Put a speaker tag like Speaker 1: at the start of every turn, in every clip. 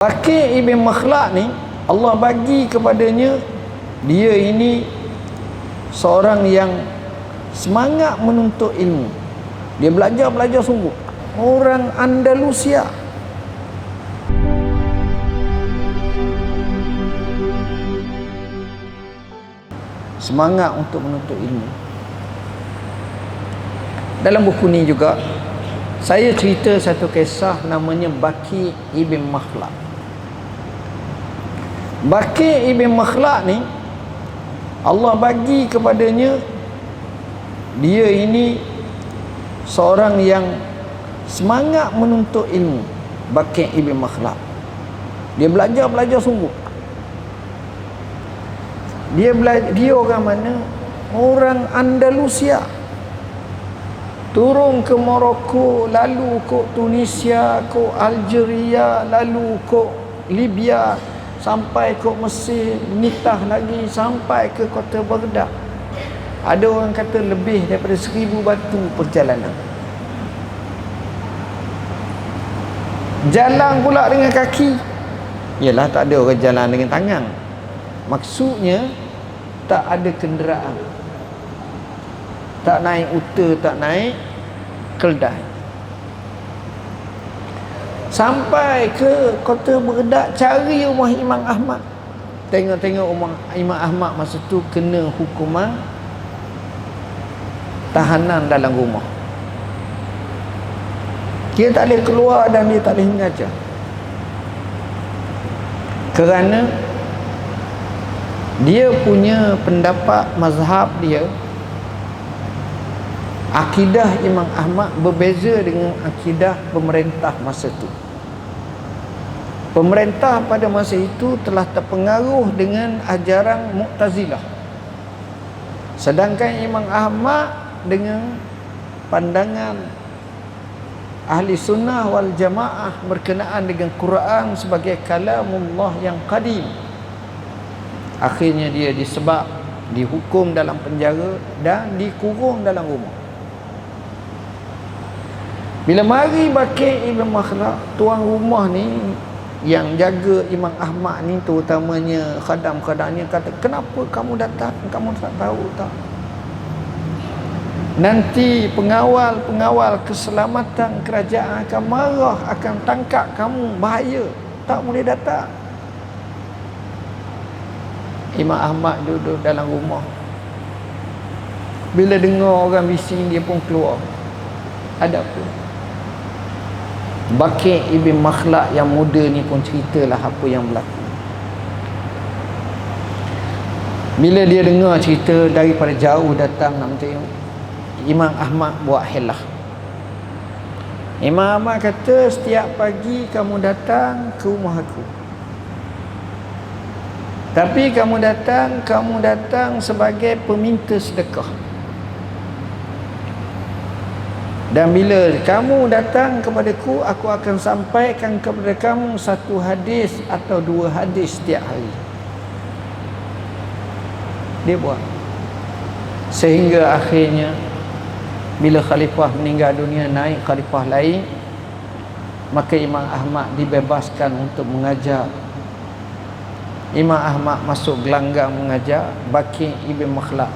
Speaker 1: Baqi' ibn Makhlad ni Allah bagi kepadanya, dia ini seorang yang semangat menuntut ilmu. Dia belajar sungguh. Orang Andalusia. Semangat untuk menuntut ilmu. Dalam buku ni juga saya cerita satu kisah namanya Baqi' ibn Makhlad. Baqi' ibn Makhlad ni Allah bagi kepadanya, dia ini seorang yang semangat menuntut ilmu. Baqi' ibn Makhlad. Dia belajar sungguh. Dia orang mana? Orang Andalusia. Turun ke Morocco, lalu ke Tunisia, ke Algeria, lalu ke Libya, sampai ke Mesir, nitah lagi sampai ke kota Baghdad. Ada orang kata lebih daripada 1000 batu perjalanan. Jalan pula dengan kaki. Yalah, tak ada orang jalan dengan tangan. Maksudnya tak ada kenderaan. Tak naik unta, tak naik keldai. Sampai ke kota Baghdad, cari rumah Imam Ahmad. Tengok-tengok rumah Imam Ahmad masa tu kena hukuman tahanan dalam rumah. Dia tak boleh keluar dan dia tak boleh mengajar. Kerana dia punya pendapat mazhab dia, akidah Imam Ahmad berbeza dengan akidah pemerintah masa itu. Pemerintah pada masa itu telah terpengaruh dengan ajaran Mu'tazilah. Sedangkan Imam Ahmad dengan pandangan ahli sunnah wal jamaah berkenaan dengan Quran sebagai kalamullah yang qadim. Akhirnya dia disebab dihukum dalam penjara dan dikurung dalam rumah. Bila mari Baqi' ibn Makhlad, tuan rumah ni yang jaga Imam Ahmad ni, terutamanya khadam-khadamnya, kata, kenapa kamu datang? Kamu tak tahu tak? Nanti pengawal keselamatan kerajaan akan marah, akan tangkap kamu, bahaya. Tak boleh datang. Imam Ahmad duduk dalam rumah. Bila dengar orang bising, dia pun keluar. Ada apa? Baqi' ibn Makhlad yang muda ni pun ceritalah apa yang berlaku. Bila dia dengar cerita, daripada jauh datang nak tengok, Imam Ahmad buat helah. Imam Ahmad kata, setiap pagi kamu datang ke rumah aku, tapi kamu datang sebagai peminta sedekah. Dan bila kamu datang kepadaku, aku akan sampaikan kepada kamu satu hadis atau 2 hadis setiap hari. Dia buat. Sehingga akhirnya bila khalifah meninggal dunia, naik khalifah lain, maka Imam Ahmad dibebaskan untuk mengajar. Imam Ahmad masuk gelanggang mengajar. Baqi' ibn Makhlad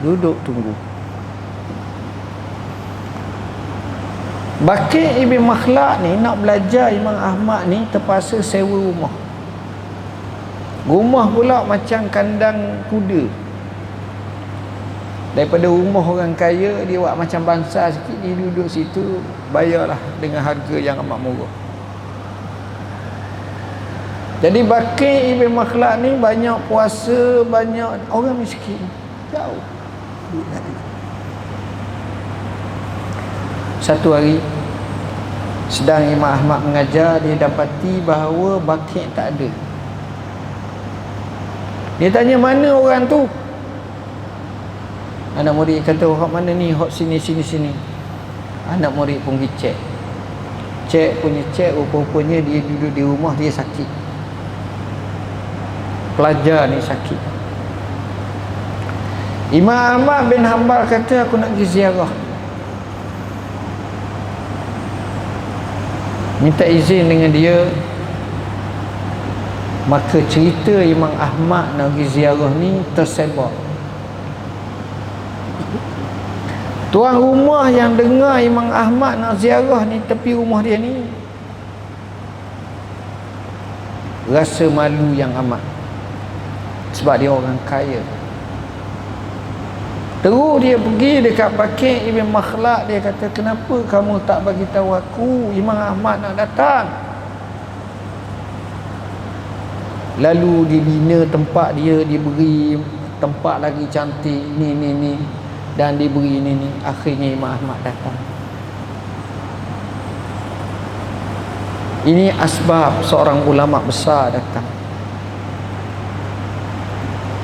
Speaker 1: duduk tunggu. Baqi' ibn Makhlad ni nak belajar Imam Ahmad ni terpaksa sewa rumah. Rumah pula macam kandang kuda. Daripada rumah orang kaya, dia buat macam bangsa sikit, dia duduk situ, bayarlah dengan harga yang amat murah. Jadi Baqi' ibn Makhlad ni banyak puasa, banyak orang miskin. Jauh. Satu hari sedang Imam Ahmad mengajar, dia dapati bahawa Baqi' tak ada. Dia tanya, mana orang tu? Anak murid kata, hok mana ni? Hok sini. Anak murid pun pergi cek, rupa-rupanya dia duduk di rumah, dia sakit. Pelajar ni sakit. Imam Ahmad bin Hanbal kata, aku nak pergi ziarah. Minta izin dengan dia. Maka cerita Imam Ahmad nak pergi ziarah ni tersebar. Tuan rumah yang dengar Imam Ahmad nak ziarah ni tepi rumah dia ni rasa malu yang amat, sebab dia orang kaya. Terus dia pergi dekat pakek Ibn Makhlad, dia kata, kenapa kamu tak bagi tahu aku Imam Ahmad nak datang? Lalu dibina tempat dia, diberi tempat lagi cantik ni dan diberi ni. Akhirnya Imam Ahmad datang. Ini asbab seorang ulama besar datang.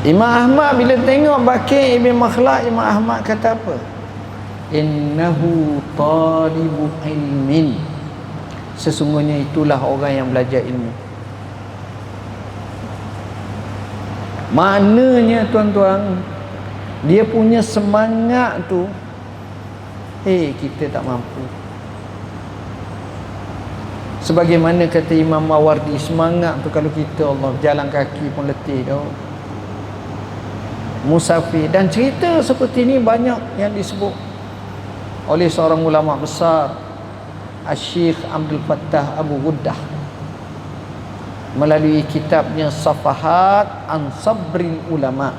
Speaker 1: Imam Ahmad bila tengok Bakir Ibn Makhlad, Imam Ahmad kata apa? Innahu talibu ilmin. Sesungguhnya itulah orang yang belajar ilmu. Maknanya tuan-tuan, dia punya semangat tu, kita tak mampu. Sebagaimana kata Imam Mawardi, semangat tu kalau kita Allah jalan kaki pun letih tau, musafir. Dan cerita seperti ini banyak yang disebut oleh seorang ulama besar, Syekh Abdul Fattah Abu Ghuddah, melalui kitabnya Safahat an Sabril Ulama,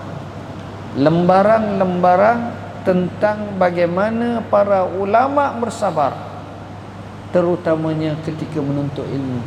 Speaker 1: lembaran-lembaran tentang bagaimana para ulama bersabar, terutamanya ketika menuntut ilmu.